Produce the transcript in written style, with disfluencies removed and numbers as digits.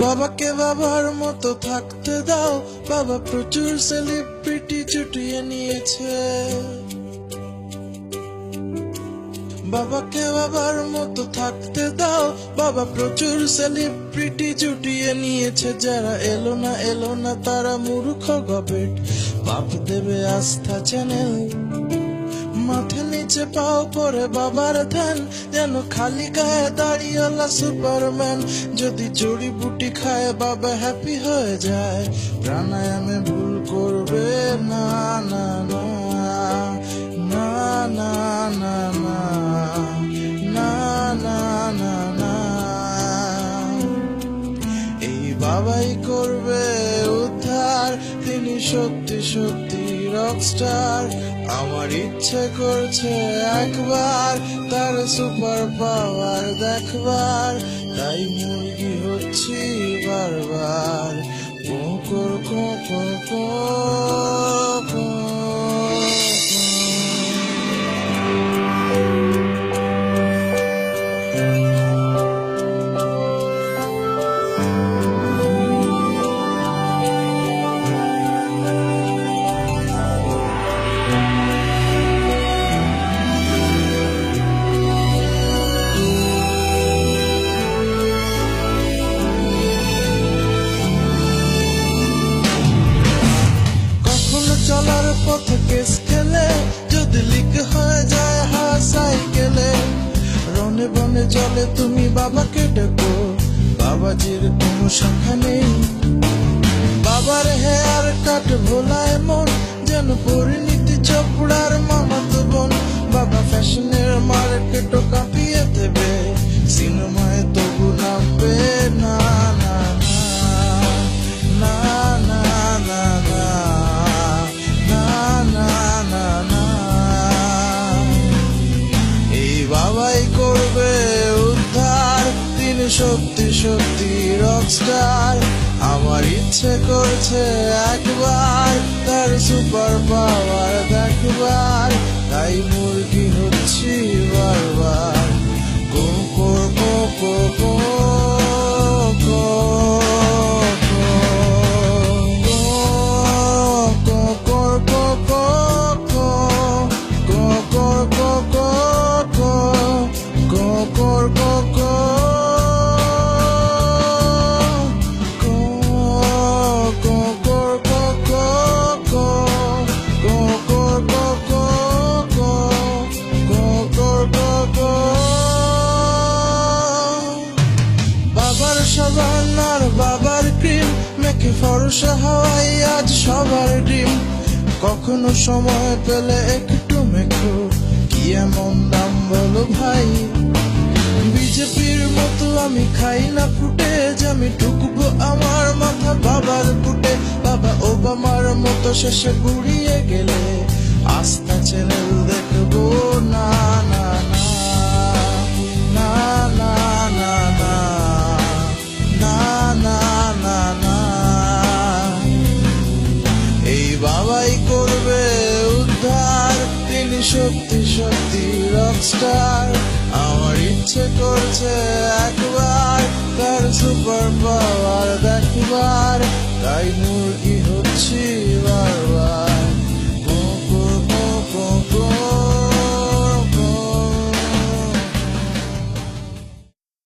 বাবাকে বাবার মতো থাকতে দাও, বাবা প্রচুর সেলিব্রিটি জুটিয়ে নিয়েছে। বাবাকে বাবার মতো থাকতে দাও, বাবা প্রচুর সেলিব্রিটি জুটিয়ে নিয়েছে। যারা এলো না তারা মূর্খ গবেট, বাপ দেবে আস্থা চ্যানেল। মাথা নিচে পাও পরে বাবার ধ্যান, যেন খালি গায়ে দাঁড়িয়েলা সুপারম্যান। যদি জড়িবুটি খায় বাবা হ্যাপি হয়ে যায়, প্রাণায়ামে ভুল করবে না না না না না না না না না না না। এই বাবাই করবে উদ্ধার, তিনি সত্যি সত্যি রকস্টার। আমার ইচ্ছে করছে একবার তার সুপার পাওয়ার দেখবার, তাই মুরগি হচ্ছি বারবার কোকর কোকর কোকর। চলার পথে কেস খেলে যদি লিক হয়ে যায় সাইকেলে, রনে বনে চলে তুমি বাবাকে ডেকো, বাবাজির কোনো শাখা নেই। বাবার হেয়ার কাট ভোলায় মন, যেন পরিণীতি চোপড়ার মামাতো বোন। বাবা ফ্যাশনের মার্কেটও কাঁপিয়ে দেবে, সিনেমায় তবু নামবে না না না না না না না। এই বাবাই করবে উদ্ধার, তিনি সত্যি সত্যি রকস্টার। আমার ইচ্ছে করছে একবার তার সুপার পাওয়ার দেখবার, তাই মুরগি হচ্ছি বারবার কোকর কোকর কোকর। বাবার ক্রিম মেখে ফরসা হওয়াই আজ সবার ড্রিম। কখনো সময় পেলে একটু মেখো, কি এমন দাম বলো ভাই। বিজেপির মতো আমি খাই না ফুটেজ, আমি ঢুকবো আমার মাথা বাবার বুটে। বাবা ওবামার মতো শেষে গুড়িয়ে গেলে আস্থা চ্যানেল দেখবো না না না না না না না না না। এই বাবাই করবে উদ্ধার, তিনি সত্যি সত্যি রকস্টার। আমার ইচ্ছে করছে একবার তার সুপার পাওয়ার দেখবার, তাই মুরগি হচ্ছি